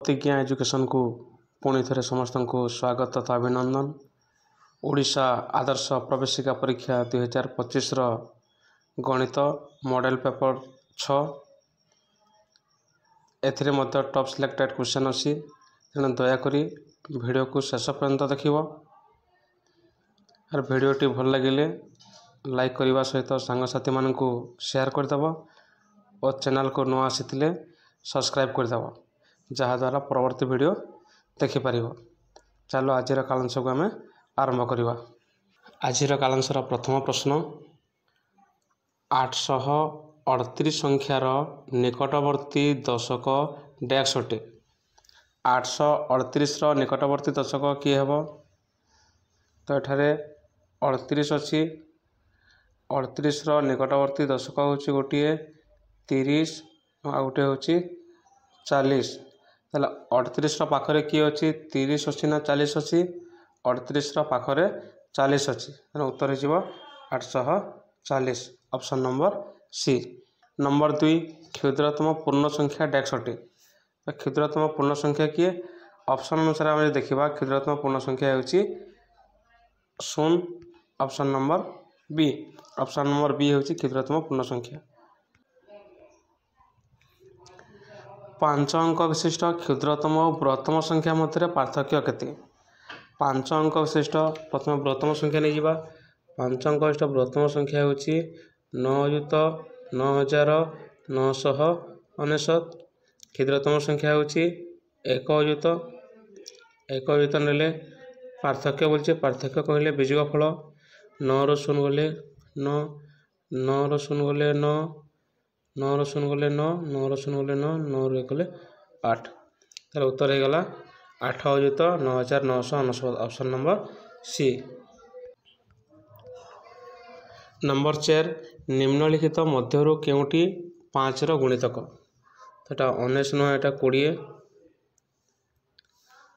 प्रतिज्ञा एजुकेशन को पुणी थे समस्त को स्वागत तथा अभिनंदन। ओडिशा आदर्श प्रवेशिका परीक्षा 2025 गणित मॉडल पेपर 6 एथिरे मध्य टॉप सिलेक्टेड क्वेश्चन अच्छी तेणु दयाकोरी वीडियो को शेष पर्यंत देखिबो। और वीडियोटी भल लगिले लाइक करने सहित सांगसाथी मान को शेयर करदेव और चैनल को नुआ आसी सब्सक्राइब करदेव जहाद्वारा परवर्ती वीडियो देखिपर। चलो आजिर कालांश को आम आरंभ करवा। आजिर कालांशर प्रथम प्रश्न 838 संख्यार निकटवर्ती दशक डैश अटे। 838 निकटवर्ती दशक किए हेब तो एठारे 38 अच्छी 38 निकटवर्ती दशक हूँ गोटे 30 आ गोटे हूँ 40। ताले 38 पाखरे किए अच्छी 30 अच्छी ना 40 अच्छी 38 पाखरे 40 अच्छी उत्तर हो 840 ऑप्शन नंबर सी। नंबर 2 क्षुद्रतम पूर्ण संख्या डैश अटे। तो क्षुद्रतम पूर्ण संख्या किए ऑप्शन अनुसार आम देखा क्षुद्रतम पूर्ण संख्या होची 0 option number B. Option number B होची क्षुद्रतम पूर्ण संख्या। 5 अंक विशिष्ट क्षुद्रतम और बृहत्तम संख्या मध्य पार्थक्य केते। 5 अंक विशिष्ट प्रथम बृहत्तम संख्या नहीं जावा। 5 अंक विशिष्ट बृहत्तम संख्या होची 9,9,999। क्षुद्रतम संख्या होची 1 नेले पार्थक्य बोलचे पार्थक्य कहले बीजग फल 9 रो 0 गले 9 9 रो 0 गले 9 9 रो 0 गले 9 9 रो 0 गले 9 9 रो 1 गले 8। तार उत्तर हो गला 8,9,999 ऑप्शन नंबर सी। नंबर 4 निम्नलिखित मध्यरु केउटी 5 रो गुणितक। तो 19 नुह एटा 20।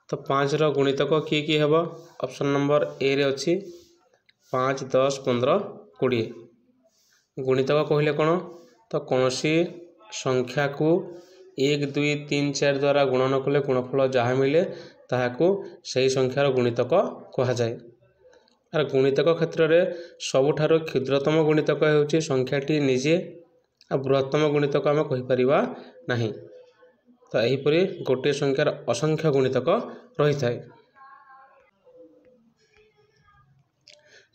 तो 5 रो गुणितक किए हेब ऑप्शन नंबर ए रे अच्छी 5 10 15 20। गुणितक कहले कौन तो कौन सी संख्या को 1 2 3 4 द्वारा गुणन कले गुणफल जहाँ मिले ताहाकू सही संख्यार गुणितक कह जाए। और गुणितक क्षेत्र में सबुठार क्षुद्रतम गुणितक होची संख्याटी निजे आ बृहत्तम गुणितक आम कहीपर नहीं। तो यहीपरि गोटे संख्यार असंख्य गुणितक रही थाए।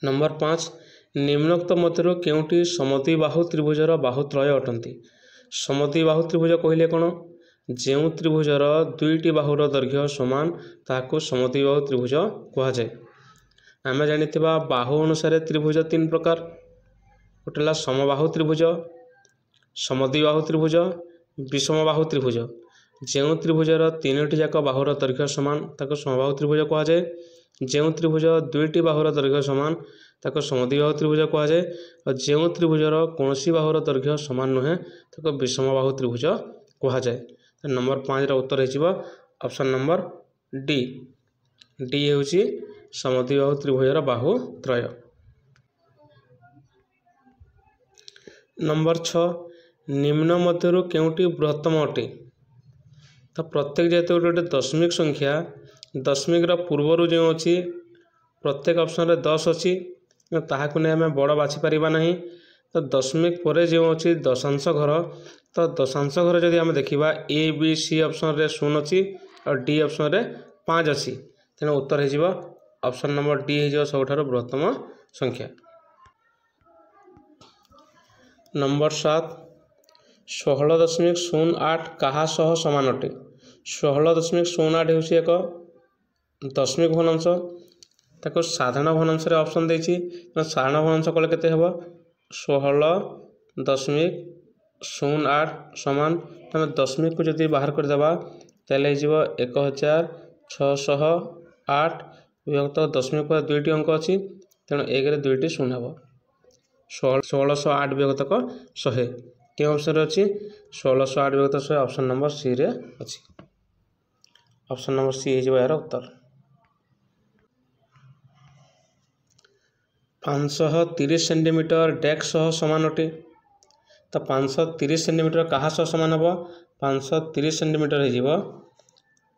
नंबर 5 निम्नोक्त मध्य केउटी समद्विबाहु त्रिभुजर बाहुत्रय अटंती। समद्विबाहु त्रिभुज कहले कौन जो त्रिभुजर दुईटी बाहुर दैर्घ्य समान ताकू समद्विबाहु त्रिभुज कह जाए। आम जानिथिबा बाहु अनुसार त्रिभुज 3 प्रकार गोटेला समबाहु त्रिभुज समद्विबाहु त्रिभुज विषमबाहु त्रिभुज। जो त्रिभुजर 3टी जाक बाहुर दैर्घ्य समान ताकू समबाहु त्रिभुज कह जाए। जो त्रिभुज दुईटी बाहुर दैर्घ्य समान ताको समद्विबाहु त्रिभुज कह जाए। और जो त्रिभुजर कौन बाहुर दैर्घ्य समान नुहे ताको विषमबाहु त्रिभुज कह जाए। तो नंबर 5 उत्तर हो ऑप्शन नंबर डी। डी हूँ समद्विबाहु त्रिभुजर बाहु त्रय। नंबर 6 निम्न मध्यरु केउटी बृहत्तम अटे। तो प्रत्येक जेहेतु गोटे दशमिक संख्या दशमिक पूर्वर जो अच्छी प्रत्येक ऑप्शन रे 10 अच्छी ताहाकु ने आम बड़ बाछि परिबा नहीं। तो दशमिक पर जो अच्छी दशांश घर तो दशांश घर जदि आम देखा ए बी सी ऑप्शन रे 0 अच्छी और डी ऑप्शन रे 5 अच्छी तेणु उत्तर हो ऑप्शन नंबर डी हो सबुठार बृहत्तम संख्या। नंबर 7 16.08 कहा सह समान अटे। 16.08 हूँ एक दशमिक भग्नांश ताको साधारण भग्नांश ऑप्शन देछि। साधारण भग्नांश कले केते हेबो 16.08 समान तमे दशमिक को जदि बाहर कर देबा तले हिजबो 1608 विभक्त दशमिक पर दुईटी अंक अच्छी तेणु 1 रे 2टी 0 हेबो 1608 विभक्तक 100 के ऑप्शन अच्छी 1608 विभक्त 100 ऑप्शन नंबर सी रे अच्छी। ऑप्शन नंबर सी हो यार उत्तर। 530 सेंटीमीटर डेक सह समान अटे। तो 530 सेंटीमीटर क्या समान हम 530 सेंटीमीटर हो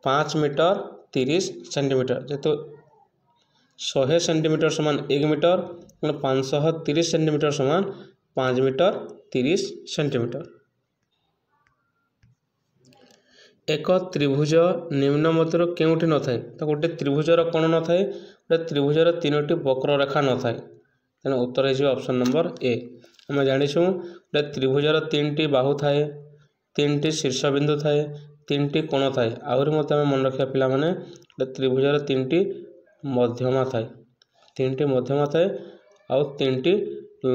5 मीटर 30 सेंटीमीटर जेहेतु 100 सेंटीमीटर समान 1 मीटर 530 सेंटीमीटर समान 5 मीटर 30 सेंटीमीटर। एक त्रिभुज निम्न मध्य केउठी न थाए तो गोटे त्रिभुजर कोण न थाए गोटे त्रिभुजर 3टी वक्ररेखा न थाए तेणु उत्तर हो ऑप्शन नंबर ए। आम जाचु गोटे त्रिभुजर 3टी बाहु थाए 3टी शीर्षबिंदु थाए 3टी कोण थाए आहरी मत मन रखा पिला माने गोटे त्रिभुजर 3टी मध्यमा थाए 3टी मध्यमा थाए आउ 3टी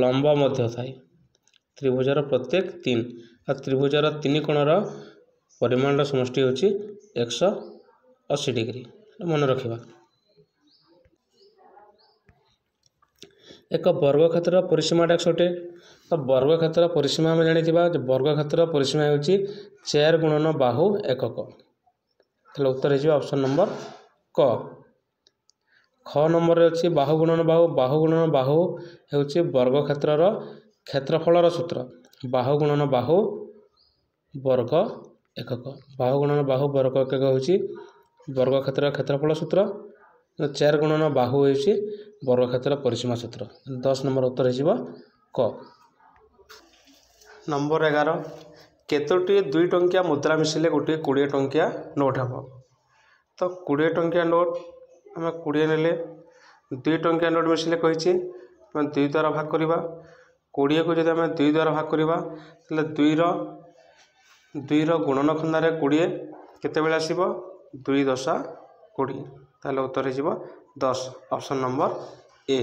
लंबा मध्य थाए त्रिभुजर प्रत्येक 3 आ त्रिभुजर 3 कोणर परिमाण समष्टि होची 180 डिग्री मन रखिबा। एक वर्गक्षेत्र परिसीमा अटे तो वर्गक्षेत्र परिसीमा आम जानिथिबा वर्गक्षेत्र परिसीमा होची 4 गुणन बाहु एकक तो उत्तर हो ऑप्शन नंबर क। ख नंबर अच्छी बाहु गुणन बाहु होची वर्गक्षेत्रर क्षेत्रफलर सूत्र बाहु गुणन बाहु वर्ग एकक बाहु गुणन बाहु वर्ग एकक होची वर्गक्षेत्र क्षेत्रफल सूत्र 4 गुणन बाहु होची वर्गक्षेत्र परिसीमा सूत्र 10 नंबर उत्तर हो क। नंबर 11 केतोटी 2 टंकिया मुद्रा मिसिले गोटे 20 टंकिया नोट हम तो 20 टंकिया नोट आम 20 नेले 2 टंकिया नोट मिसिले कही 2 द्वारा भाग करवा 20 को जब आम 2 द्वारा भाग करवा 2 गुणन खंडार 20 केते बेले आसीबो 2 10 20 ताले उत्तर हो 10 ऑप्शन नंबर ए।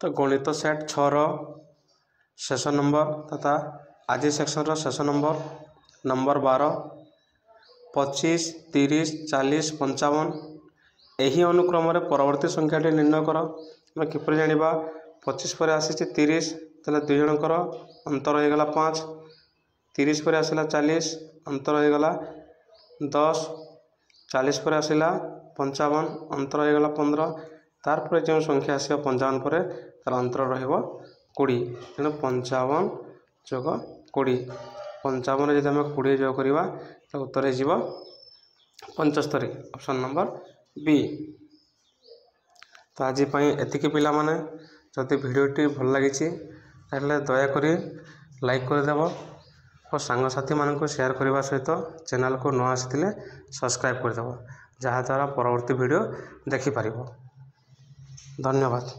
तो गणित सेट 6 शेष नंबर तथा आज सेक्शन शेष नंबर 12 25 30 40 55 यही अनुक्रम परवर्ती संख्याटी निर्णय कर आम किपर जाना 25 पर आसी 30 तेल 2 जनकर अंतर होगला 5 30 पर आसला 40 अंतर होगला 10 40 पर आसला 55 अंतर होगला 15 तार जो संख्या आस 55 पर तार अंतर रही 20 तेणु 55 जोग 20 55 जब आम 20 जोग करवा तो उत्तर हो 75 ऑप्शन नंबर बी। तो आज एतिकी पिला माने जदि भिडियोटी भल लगी दयाकोरी लाइक करदेव और सांगसाथी मानक शेयर करने सहित चैनल को न आसी सब्सक्राइब करदेव जहाँद्वारा परवर्ती वीडियो देखिपार। धन्यवाद।